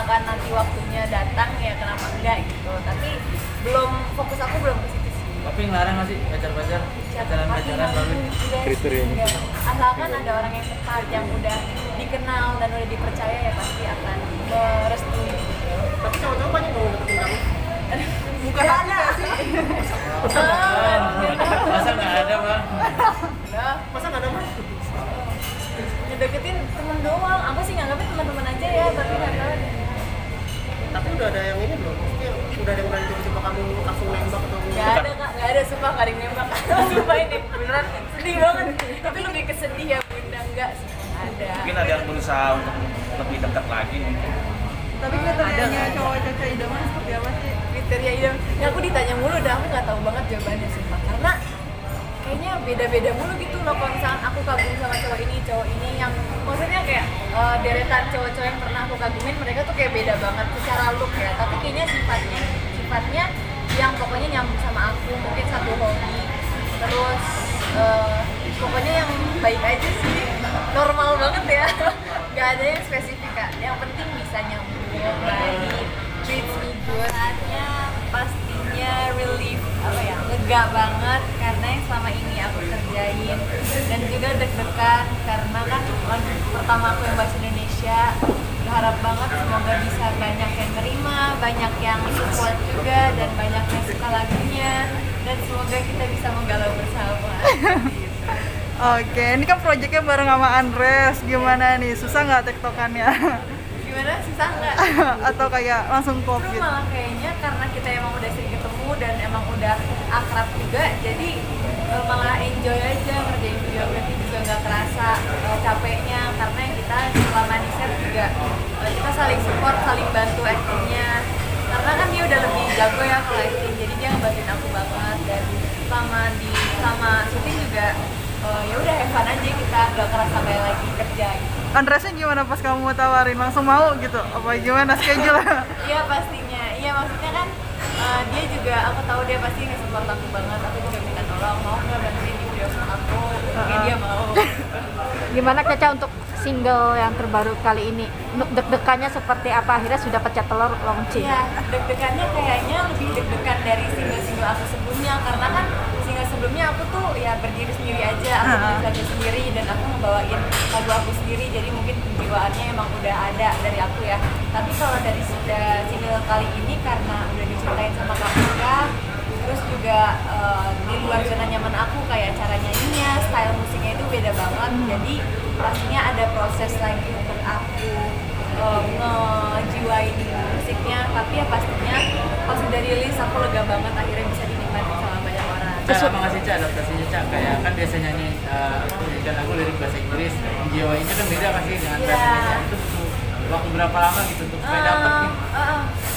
misalkan nanti waktunya datang ya kenapa enggak gitu. Tapi fokus aku belum ke situ sih. Tapi ngelarang nggak sih pacaran baru? Kriterianya. Asalkan ada orang yang tepat, yang udah dikenal dan udah dipercaya ya pasti akan merestui. Tapi cowok-cowok banyak mau deketin kamu. Bukan ada sih. Masa nggak ada bang? Masa nggak ada mas? Ngedeketin temen doang. Aku sih nganggapnya teman-teman aja ya, tapi nggak tahu deh. Tapi udah ada yang ini belum? Maksudnya udah ada yang berani coba kamu langsung nembak atau Nggak ada kak, nggak ada, sumpah nggak ada yang nembak. Sumpah ini beneran sedih banget. Tapi lebih ke sedih ya bunda, enggak sih, nggak ada. Mungkin ada yang berusaha untuk lebih dekat lagi mungkin. Tapi kriterianya cowok-cowok idaman seperti apa sih? Kriteria idam. Ya aku ditanya mulu dah, aku nggak tahu banget jawabannya sumpah. Karena kayaknya beda-beda mulu gitu loh. Kalau misalkan aku kagum sama cowok ini yang maksudnya kayak deretan cowok-cowok yang pernah aku kagumin, mereka tuh kayak beda banget secara look ya. Tapi kayaknya sifatnya yang pokoknya nyambung sama aku, mungkin satu hobi, terus pokoknya yang baik aja sih, normal banget ya. Gak ada yang spesifik kak. Yang penting bisa nyambung, baik, treats me good. Saatnya pastinya relief, lega banget karena yang selama ini aku kerjain, dan juga deg-degan karena kan lagu pertama aku yang bahasa Indonesia. Berharap banget semoga bisa banyak yang terima, banyak yang support juga, dan banyak yang suka lagunya, dan semoga kita bisa menggalau bersama. Oke, ini kan proyeknya bareng sama Andres. Gimana nih? Susah nggak tektokannya? Gimana, susah nggak? Atau kayak langsung klop Justru gitu? malah kayaknya karena kita emang udah sering ketemu dan emang udah akrab juga, jadi malah enjoy aja ngerjain videografi juga nggak kerasa capeknya, karena yang kita selama di set juga kita saling support, saling bantu actingnya, karena kan dia udah lebih jago ya kalau acting, jadi dia ngebantuin aku banget, dan selama syuting juga ya udah have fun aja, kita nggak kerasa kayak lagi kerja gitu. Andresnya gimana pas kamu mau tawarin? Langsung mau gitu? Apa gimana schedule? Iya pastinya, iya maksudnya kan dia juga, aku tahu dia pasti nge-support aku banget, aku juga minta tolong, mau nggak bantuin di video shoot aku, oke dia mau. Gimana Caca untuk single yang terbaru kali ini? Deg-degannya seperti apa? Akhirnya sudah pecah telur launching. Iya, deg-degannya kayaknya lebih deg-degan dari single-single aku sebelumnya, karena kan single sebelumnya aku tuh ya berdiri sendiri aja, aku nulis lagu sendiri dan aku ngebawain lagu aku sendiri, jadi mungkin penjiwaannya emang udah ada dari aku ya. Tapi kalau dari single kali ini karena udah diceritain sama Kak, terus juga di luar zona nyaman aku, kayak cara nyanyinya, style musiknya itu beda banget, jadi pastinya ada proses lagi untuk aku ngejiwain musiknya. Tapi ya pastinya pas udah rilis aku lega banget, akhirnya bisa dinikmatin sama banyak orang. Cara apa ngasih Ca adaptasinya Ca? Kayak kan biasanya nyanyi dan aku lirik bahasa Inggris, jiwanya kan beda pasti dengan bahasa Indonesia. Itu butuh waktu berapa lama gitu untuk supaya dapet nih?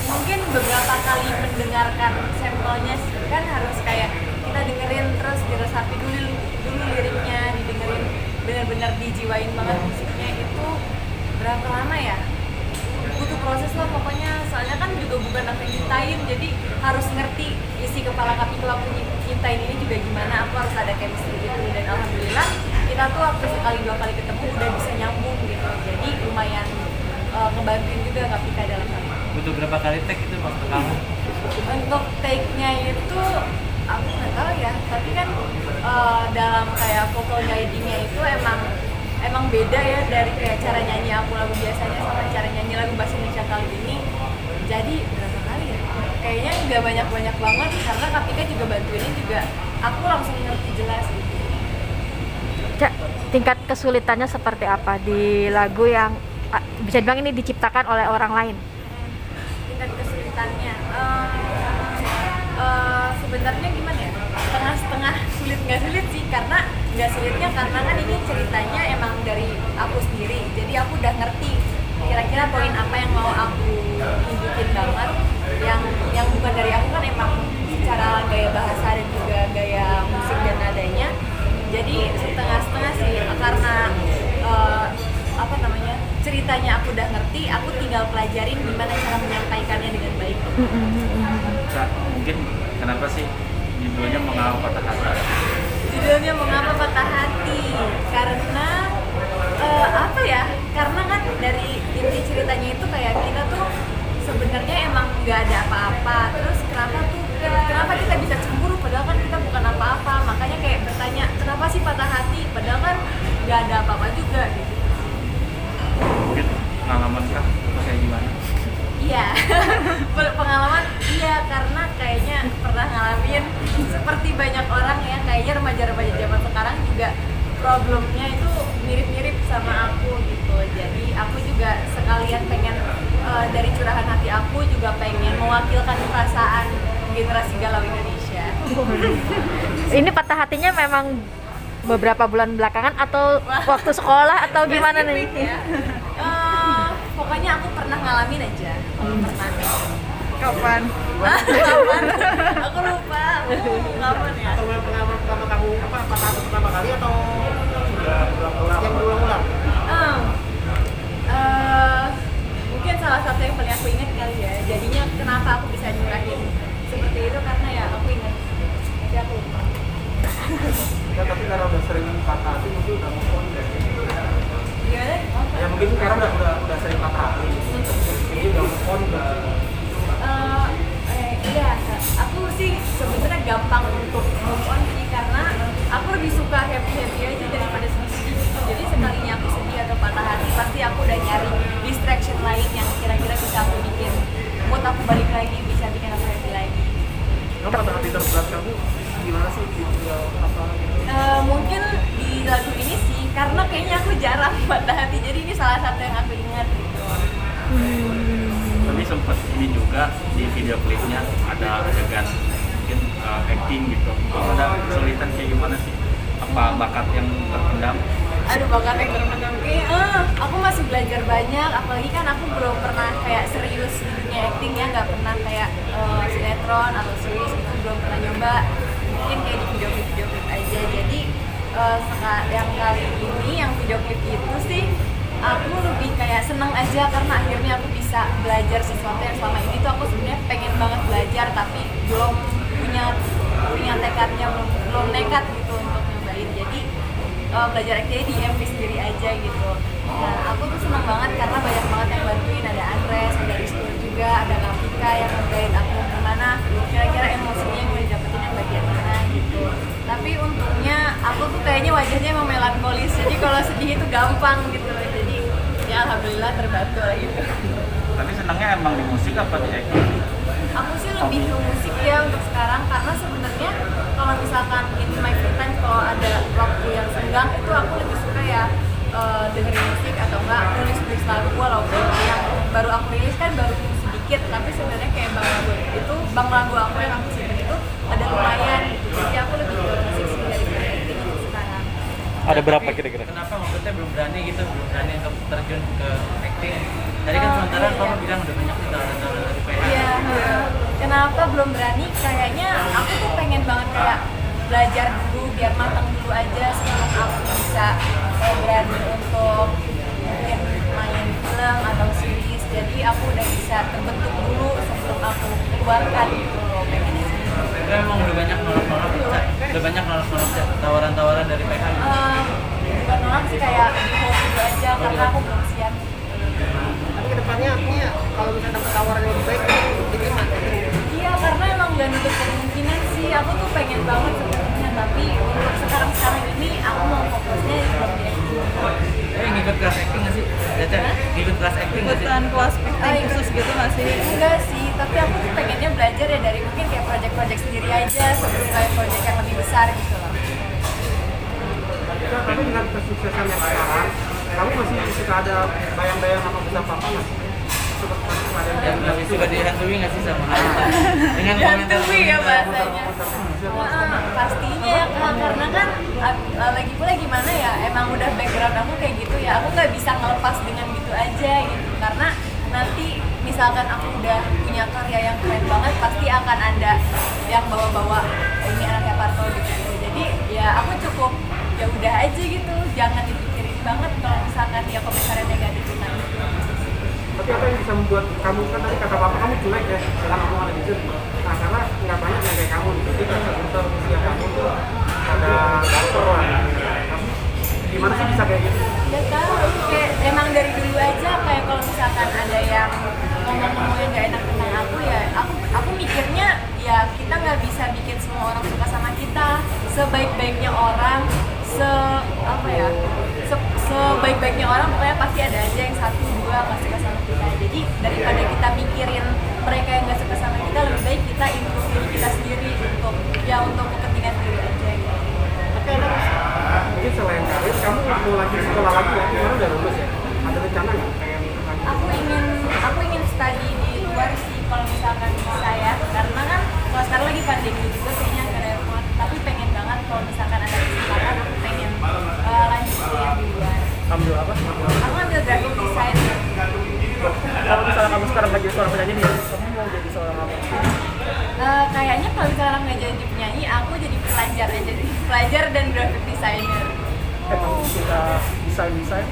Mungkin beberapa kali mendengarkan sampelnya sih, kan harus kayak kita dengerin terus diresapi dulu liriknya, didengerin benar-benar dijiwain banget musiknya. Itu berapa lama ya? Butuh proses lah pokoknya, soalnya kan juga bukan aku yang nyiptain, jadi harus ngerti isi kepala Kapi kalau aku nyiptain ini juga gimana, aku harus ada chemistry gitu. Dan alhamdulillah kita tuh waktu sekali dua kali ketemu udah bisa nyambung gitu, jadi lumayan ngebantuin juga Kapika dalam hal ini. Butuh berapa kali take itu waktu kamu? Untuk take-nya itu aku nggak tahu ya, tapi kan dalam kayak vocal guiding-nya itu emang beda ya dari kayak cara nyanyi aku lagu biasanya sama cara nyanyi lagu bahasa Indonesia kali ini. Jadi berapa kali ya? Kayaknya nggak banyak banget, karena Kapika juga bantuinnya juga aku langsung ngerti jelas gitu. Ca, tingkat kesulitannya seperti apa di lagu yang bisa dibilang ini diciptakan oleh orang lain? Tingkat kesulitannya sebenarnya gimana ya, setengah-setengah, sulit nggak sulit sih, karena nggak sulitnya karena kan ini ceritanya emang dari aku sendiri, jadi aku udah ngerti kira-kira poin apa yang mau aku tunjukin banget, yang bukan dari aku kan emang secara gaya bahasa dan juga gaya musik dan nadanya, jadi setengah-setengah sih, karena ceritanya aku udah ngerti, aku tinggal pelajarin gimana cara menyampaikannya dengan baik. Ca, mungkin kenapa sih judulnya Mengapa Patah Hati? Judulnya Mengapa Patah Hati? Karena apa ya? Karena kan dari inti ceritanya itu kayak kita tuh banyak orang ya, kayaknya remaja-remaja zaman sekarang juga problemnya itu mirip-mirip sama aku gitu. Jadi aku juga sekalian pengen dari curahan hati aku juga pengen mewakilkan perasaan generasi galau Indonesia. Ini patah hatinya memang beberapa bulan belakangan atau waktu sekolah atau gimana nih? Ya. Pokoknya aku pernah ngalamin aja. Pernah. Kapan? Kapan? Aku lupa. Kapan ya? Atau memang pengalaman pertama kamu patah hati pertama kali atau yang berulang-ulang? Mungkin salah satu yang paling aku ingat kali ya. Jadinya kenapa aku bisa nyurahin seperti itu karena ya aku ingat. Jadi aku lupa. Ya tapi karena udah sering patah hati mungkin udah move on ya. Gimana? Ya mungkin karena udah sering patah hati. Jadi udah move on udah. Iya, aku sih sebenarnya gampang untuk move on sih karena aku lebih suka happy aja daripada sedih gitu. Jadi sekalinya aku sedih atau patah hati pasti aku udah nyari distraction lain yang kira-kira bisa aku bikin mood aku balik lagi, bisa bikin aku happy lagi. Kamu patah hati terberat kamu gimana sih? Apa? Mungkin di lagu ini sih karena kayaknya aku jarang patah hati, jadi ini salah satu yang aku ingat gitu. Tapi sempat ini juga di video klipnya ada adegan mungkin acting gitu. Ada kesulitan kayak gimana sih? Apa bakat yang terpendam? Aduh, bakat yang terpendam aku masih belajar banyak, apalagi kan aku belum pernah kayak serius di dunia acting ya, nggak pernah kayak sinetron atau series itu belum pernah nyoba, mungkin kayak di video klip aja. Jadi yang kali ini yang video klip itu sih aku lebih kayak seneng aja karena akhirnya aku bisa belajar sesuatu yang selama ini tuh aku sebenarnya pengen banget belajar tapi belum punya tekadnya, belum nekat gitu untuk nyobain. Jadi belajar acting di MV sendiri aja gitu. Nah aku tuh seneng banget karena banyak banget yang bantuin, ada Andres, ada Rizky juga, ada Nafika yang nge-guide aku gimana kira-kira emosinya yang gue dapetin yang bagian mana gitu. Tapi untungnya aku tuh kayaknya wajahnya emang melankolis, jadi kalau sedih itu gampang gitu. Jadi ya alhamdulillah terbantu lah gitu. Tapi senangnya emang di musik apa di acting? Aku sih lebih ke musik ya untuk sekarang karena sebenarnya kalau misalkan in my free time kalau ada waktu yang senggang itu aku lebih suka ya dengerin musik atau enggak nulis lagu, walaupun yang baru aku rilis kan baru sedikit, tapi sebenarnya kayak bang lagu aku yang aku simpen itu ada lumayan gitu. Jadi aku lebih ke musik sih daripada acting untuk sekarang. Ada berapa kira-kira? Kenapa maksudnya belum berani gitu, belum berani untuk terjun ke acting? Tadi kan sementara iya. kamu bilang udah banyak tawaran-tawaran dari PH. Iya, kenapa belum berani? Kayaknya aku tuh pengen banget kayak belajar dulu biar matang dulu aja sebelum aku bisa berani untuk mungkin main film atau series. Jadi aku udah bisa terbentuk dulu sebelum aku keluarkan gitu loh, pengennya sih. Itu emang udah banyak nolak-nolak, udah banyak nolak-nolak tawaran-tawaran dari PH. Bukan nolak sih, kayak di hold dulu aja karena aku belum siap. Tapi kedepannya artinya kalau misalnya dapat tawaran yang lebih baik diterima. Iya, karena emang gak nutup kemungkinan sih. Aku tuh pengen banget sebenarnya, tapi untuk sekarang ini aku mau fokusnya di acting. Ngikut kelas acting nggak sih? Caca, ngikut kelas acting nggak sih? Ikutan kelas acting khusus gitu nggak sih? Enggak sih, tapi aku tuh pengennya belajar ya dari mungkin kayak project-project sendiri aja sebelum kayak project yang lebih besar gitu loh. Tapi dengan kesuksesan yang sekarang, kamu masih suka ada bayang-bayang nama besar papa nggak? Dan lebih suka dihantui nggak sih sama hal dengan komentar Dihantui ya bahasanya. Pastinya ya Kak, karena kan lagi pula gimana ya, emang udah background aku kayak gitu ya, aku nggak bisa ngelepas dengan gitu aja gitu, karena nanti misalkan aku udah punya karya yang keren banget pasti akan ada yang bawa-bawa ini anaknya Parto gitu. Jadi ya aku cukup ya udah aja gitu, jangan dipikirin banget kalau misalkan dia komentarnya negatif tentang itu. Tapi apa yang bisa membuat kamu, kan tadi kata bapak kamu jelek ya dalam omongan netizen. Nah karena nggak banyak yang kayak kamu gitu, jadi rasa besar usia kamu tuh ada baper lah. Gimana sih bisa kayak gitu? Gak tau, kayak emang dari dulu aja kayak kalau misalkan ada yang ngomong-ngomong yang gak enak tentang aku ya aku mikirnya ya kita nggak bisa bikin semua orang suka sama kita. Sebaik-baiknya orang, sebaik-baiknya orang pokoknya pasti ada aja yang satu dua nggak suka sama kita. Jadi daripada kita mikirin mereka yang nggak suka sama kita, lebih baik kita improve diri kita sendiri untuk kepentingan diri aja gitu. Tapi ada mungkin selain karir, kamu mau lagi sekolah lagi ya? Kemarin udah lulus ya? Ada rencana nggak pengen lanjut? Aku ingin study di luar sih kalau misalkan bisa ya, karena kan kalau sekarang lagi pandemi juga kayaknya agak repot, tapi pengen banget kalau misalkan ada kesempatan aku pengen lanjut kuliah di luar. Ambil apa? Aku ambil graphic design. Kalau misalnya kamu sekarang nggak jadi seorang penyanyi nih, kamu mau jadi seorang apa? Kayaknya kalau misalkan nggak jadi penyanyi, aku jadi pelajar aja sih, pelajar dan graphic designer. Emang suka desain?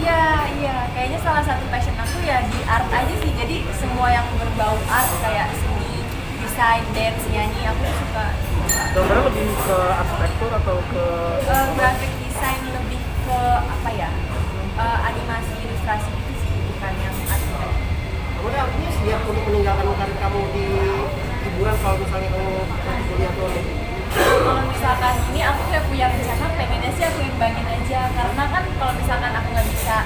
Iya, kayaknya salah satu passion aku ya di art aja sih, jadi semua yang berbau art kayak seni, desain, dance, nyanyi, aku tuh suka. Gambarnya lebih ke arsitektur atau ke Graphic design lebih ke apa ya, animasi, ilustrasi gitu sih, bukan yang arsitektur. kamu udah artinya siap untuk meninggalkan karir kamu di hiburan kalau misalnya kamu nanti kuliah tuh? Kalau misalkan ini aku kayak punya rencana, pengennya sih aku imbangin aja, karena kan kalau misalkan aku nggak bisa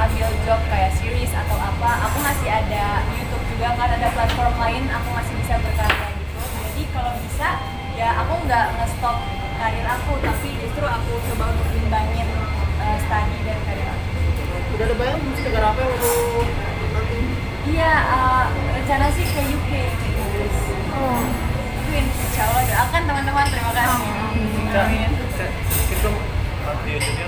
ambil job kayak series atau apa, aku masih ada YouTube juga kan, ada platform lain aku masih bisa berkarya gitu. Jadi kalau bisa ya aku nggak nge-stop karir aku, tapi justru aku coba untuk imbangin study dan karir aku. Udah ada bayang musik negara apa yang mau nanti? Iya, rencana sih ke UK, ke Inggris. Itu insya Allah, doakan teman-teman, terima kasih. Mungkin dong di YouTube-nya